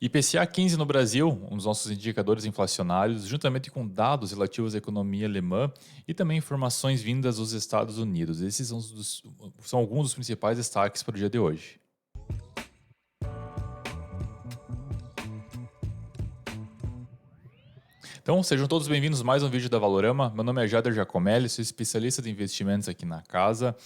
IPCA 15 no Brasil, um dos nossos indicadores inflacionários, juntamente com dados relativos à economia alemã e também informações vindas dos Estados Unidos. Esses são alguns dos principais destaques para o dia de hoje. Então, sejam todos bem-vindos a mais um vídeo da Valorama. Meu nome é Jader Giacomelli, sou especialista de investimentos aqui na casa.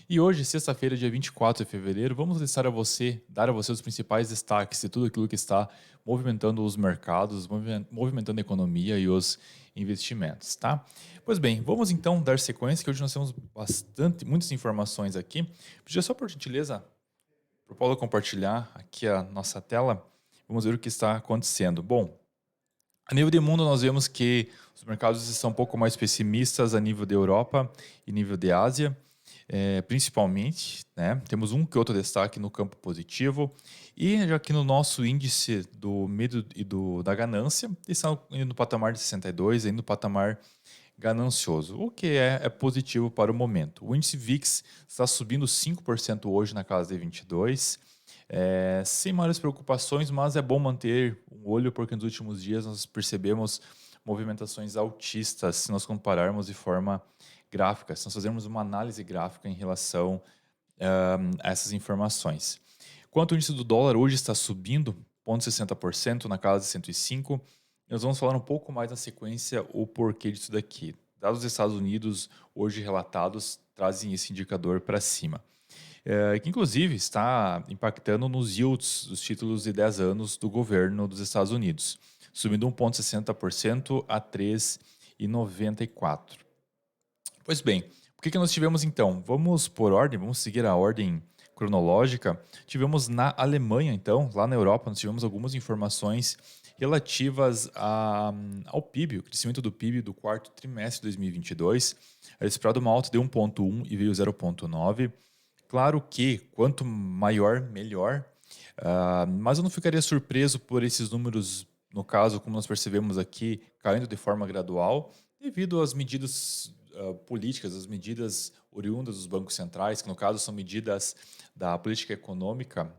E hoje, sexta-feira, dia 24 de fevereiro, vamos dar a você os principais destaques de tudo aquilo que está movimentando os mercados, movimentando a economia e os investimentos, tá? Pois bem, vamos então dar sequência, que hoje nós temos muitas informações aqui. Pedir só por gentileza para o Paulo compartilhar aqui a nossa tela. Vamos ver o que está acontecendo. Bom, a nível de mundo, nós vemos que os mercados estão um pouco mais pessimistas a nível da Europa e nível de Ásia, principalmente, né? Temos um que outro destaque no campo positivo. E já aqui no nosso índice do medo e da ganância, está indo no patamar de 62, indo no patamar ganancioso, o que é positivo para o momento. O índice VIX está subindo 5% hoje na casa de 22, sem maiores preocupações, mas é bom manter um olho porque nos últimos dias nós percebemos movimentações altistas se nós compararmos de forma gráfica, se nós fizermos uma análise gráfica em relação a essas informações. Quanto o índice do dólar hoje está subindo 0,60% na casa de 105, nós vamos falar um pouco mais na sequência o porquê disso daqui. Dados dos Estados Unidos hoje relatados trazem esse indicador para cima. Que inclusive está impactando nos yields dos títulos de 10 anos do governo dos Estados Unidos, subindo 1,60% a 3,94%. Pois bem, o que nós tivemos então? Vamos por ordem, vamos seguir a ordem cronológica. Tivemos na Alemanha, então, lá na Europa, nós tivemos algumas informações relativas ao PIB, o crescimento do PIB do quarto trimestre de 2022. Era esperado uma alta de 1,1 e veio 0,9. Claro que quanto maior, melhor, mas eu não ficaria surpreso por esses números, no caso, como nós percebemos aqui, caindo de forma gradual, devido às medidas políticas, as medidas oriundas dos bancos centrais, que no caso são medidas da política econômica,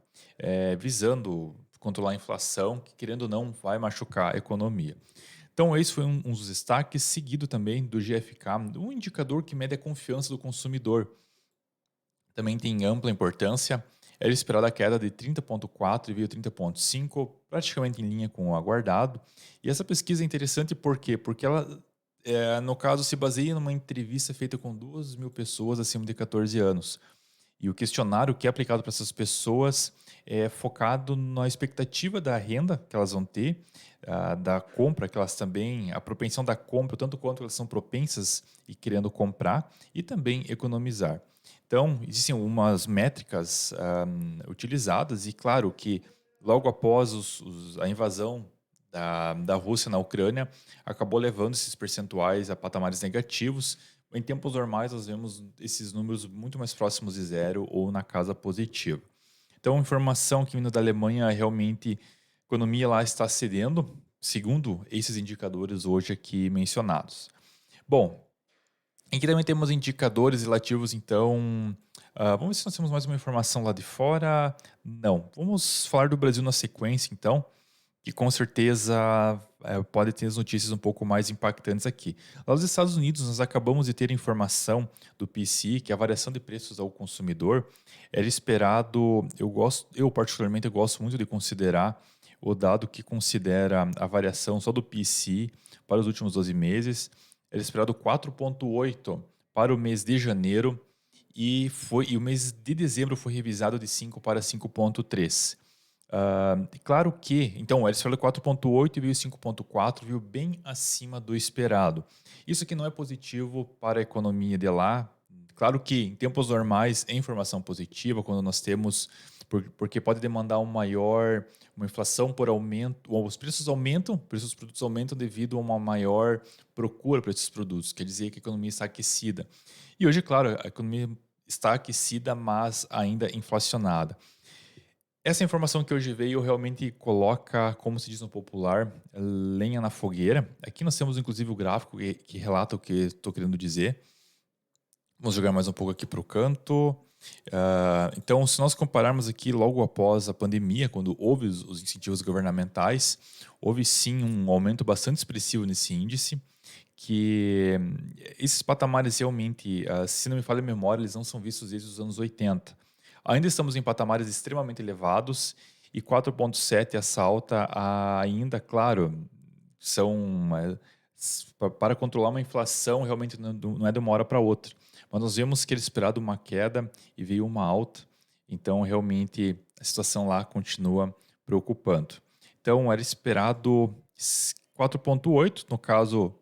visando controlar a inflação, que querendo ou não vai machucar a economia. Então esse foi um dos destaques, seguido também do GFK, um indicador que mede a confiança do consumidor. Também tem ampla importância. Era esperada a queda de 30,4 e veio 30,5, praticamente em linha com o aguardado. E essa pesquisa é interessante por quê? Porque ela, no caso, se baseia numa entrevista feita com 2.000 pessoas acima de 14 anos. E o questionário que é aplicado para essas pessoas é focado na expectativa da renda que elas vão ter, da compra que elas também, a propensão da compra, tanto quanto elas são propensas e querendo comprar, e também economizar. Então, existem algumas métricas utilizadas, e claro que logo após a invasão da Rússia na Ucrânia, acabou levando esses percentuais a patamares negativos. Em tempos normais, nós vemos esses números muito mais próximos de zero ou na casa positiva. Então, a informação que vindo da Alemanha realmente a economia lá está cedendo, segundo esses indicadores hoje aqui mencionados. Bom, aqui também temos indicadores relativos, então. Vamos ver se nós temos mais uma informação lá de fora. Não. Vamos falar do Brasil na sequência, então, que com certeza pode ter as notícias um pouco mais impactantes aqui. Lá nos Estados Unidos, nós acabamos de ter informação do PCE, que é a variação de preços ao consumidor era esperado. Eu particularmente, eu gosto muito de considerar o dado que considera a variação só do PCE para os últimos 12 meses. Era esperado 4,8 para o mês de janeiro e o mês de dezembro foi revisado de 5 para 5,3. Claro que, então, o esperado 4,8 e veio 5,4, viu bem acima do esperado. Isso aqui não é positivo para a economia de lá. Claro que em tempos normais é informação positiva quando nós temos, porque pode demandar uma inflação por aumento, ou os preços aumentam, os preços dos produtos aumentam devido a uma maior procura por esses produtos, quer dizer que a economia está aquecida. E hoje, claro, a economia está aquecida, mas ainda inflacionada. Essa informação que hoje veio realmente coloca, como se diz no popular, lenha na fogueira. Aqui nós temos inclusive o gráfico que relata o que estou querendo dizer. Vamos jogar mais um pouco aqui para o canto. Então, se nós compararmos aqui logo após a pandemia, quando houve os incentivos governamentais, houve sim um aumento bastante expressivo nesse índice, que esses patamares realmente, se não me falha a memória, eles não são vistos desde os anos 80. Ainda estamos em patamares extremamente elevados e 4,7 essa alta ainda, claro, são para controlar uma inflação realmente não é de uma hora para outra. Mas nós vemos que era esperado uma queda e veio uma alta. Então, realmente, a situação lá continua preocupando. Então, era esperado 4,8, no caso,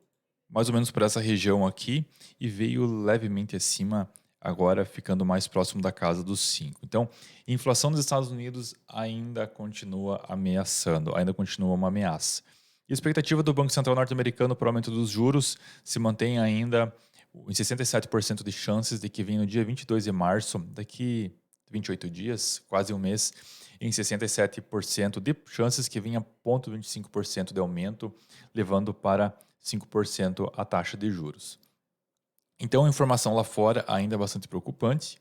mais ou menos por essa região aqui, e veio levemente acima, agora ficando mais próximo da casa dos 5. Então, a inflação dos Estados Unidos ainda continua ameaçando, ainda continua uma ameaça. E a expectativa do Banco Central norte-americano para o aumento dos juros se mantém ainda em 67% de chances de que venha no dia 22 de março, daqui 28 dias, quase um mês, em 67% de chances que venha 0,25% de aumento, levando para 5% a taxa de juros. Então, a informação lá fora ainda é bastante preocupante.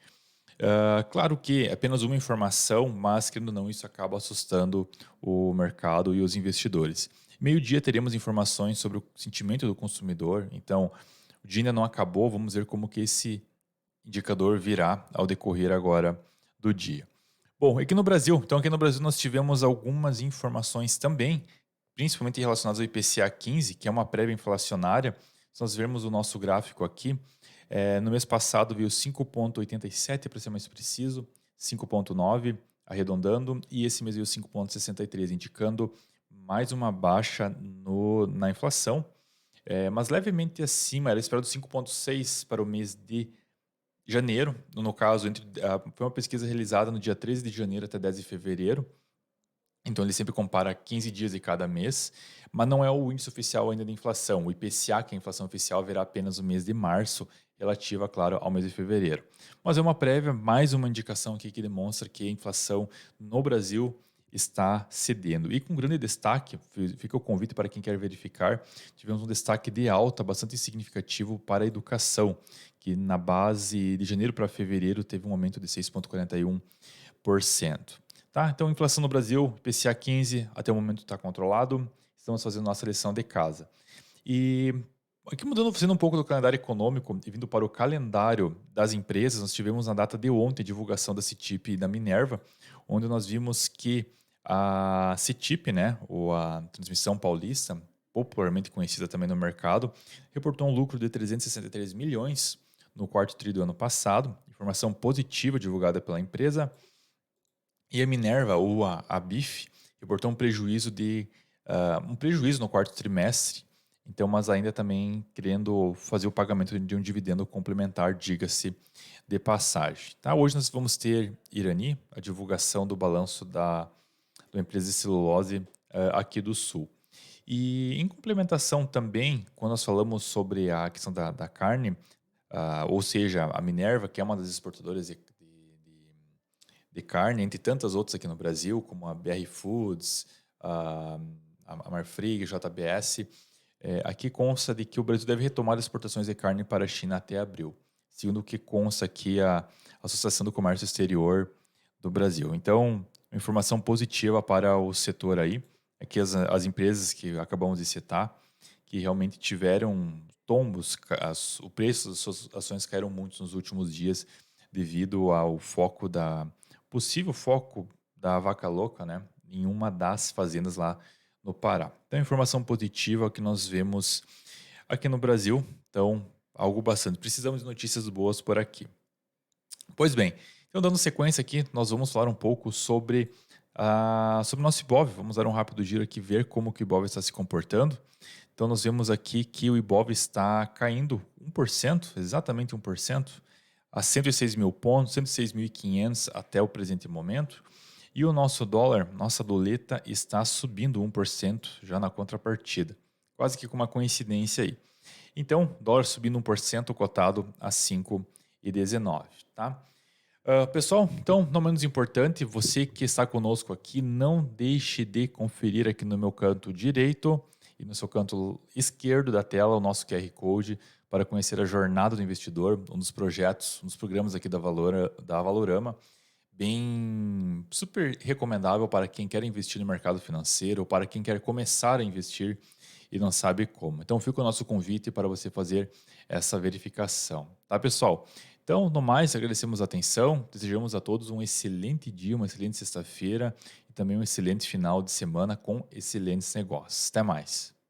Claro que é apenas uma informação, mas, querendo ou não, isso acaba assustando o mercado e os investidores. Meio-dia teremos informações sobre o sentimento do consumidor. Então, o dia ainda não acabou, vamos ver como que esse indicador virá ao decorrer agora do dia. Bom, aqui no Brasil nós tivemos algumas informações também, principalmente relacionadas ao IPCA 15, que é uma prévia inflacionária. Se nós vermos o nosso gráfico aqui, no mês passado veio 5,87 para ser mais preciso, 5,9 arredondando, e esse mês veio 5,63, indicando mais uma baixa na inflação, mas levemente acima, era esperado 5,6 para o mês de janeiro, no caso, foi uma pesquisa realizada no dia 13 de janeiro até 10 de fevereiro, então ele sempre compara 15 dias de cada mês, mas não é o índice oficial ainda de inflação. O IPCA, que é a inflação oficial, verá apenas o mês de março, relativa, claro, ao mês de fevereiro. Mas é uma prévia, mais uma indicação aqui que demonstra que a inflação no Brasil está cedendo. E com grande destaque, fica o convite para quem quer verificar, tivemos um destaque de alta bastante significativo para a educação, que na base de janeiro para fevereiro teve um aumento de 6,41%. Tá? Então, a inflação no Brasil, IPCA 15, até o momento está controlado. Estamos fazendo nossa lição de casa. E aqui mudando, fazendo um pouco do calendário econômico e vindo para o calendário das empresas, nós tivemos na data de ontem a divulgação da CETIP e da Minerva, onde nós vimos que a CETIP, né, ou a Transmissão Paulista, popularmente conhecida também no mercado, reportou um lucro de 363 milhões no quarto tri do ano passado, informação positiva divulgada pela empresa. E a Minerva, ou a BIF, reportou um prejuízo no quarto trimestre, então, mas ainda também querendo fazer o pagamento de um dividendo complementar, diga-se de passagem. Tá? Hoje nós vamos ter Irani, a divulgação do balanço da empresa de celulose aqui do Sul. E em complementação também, quando nós falamos sobre a questão da carne, ou seja, a Minerva, que é uma das exportadoras de carne, entre tantas outras aqui no Brasil, como a BR Foods, a Marfrig, JBS. Aqui consta de que o Brasil deve retomar as exportações de carne para a China até abril, segundo o que consta aqui a Associação do Comércio Exterior do Brasil. Então, informação positiva para o setor aí, é que as empresas que acabamos de citar, que realmente tiveram tombos, o preço das suas ações caíram muito nos últimos dias devido ao possível foco da vaca louca, né, em uma das fazendas lá no Pará. Então, informação positiva que nós vemos aqui no Brasil. Então, algo bastante. Precisamos de notícias boas por aqui. Pois bem, então dando sequência aqui, nós vamos falar um pouco sobre o nosso Ibov. Vamos dar um rápido giro aqui, ver como que o Ibov está se comportando. Então, nós vemos aqui que o Ibov está caindo 1%, exatamente 1%, a 106 mil pontos, 106.500 até o presente momento. E o nosso dólar, nossa doleta, está subindo 1% já na contrapartida. Quase que com uma coincidência aí. Então, dólar subindo 1%, cotado a 5,19, tá? Pessoal, então, não menos importante, você que está conosco aqui, não deixe de conferir aqui no meu canto direito e no seu canto esquerdo da tela o nosso QR Code para conhecer a jornada do investidor, um dos projetos, um dos programas aqui da Valorama, bem super recomendável para quem quer investir no mercado financeiro ou para quem quer começar a investir e não sabe como. Então fica o nosso convite para você fazer essa verificação, tá, pessoal? Então, no mais, agradecemos a atenção, desejamos a todos um excelente dia, uma excelente sexta-feira e também um excelente final de semana com excelentes negócios. Até mais.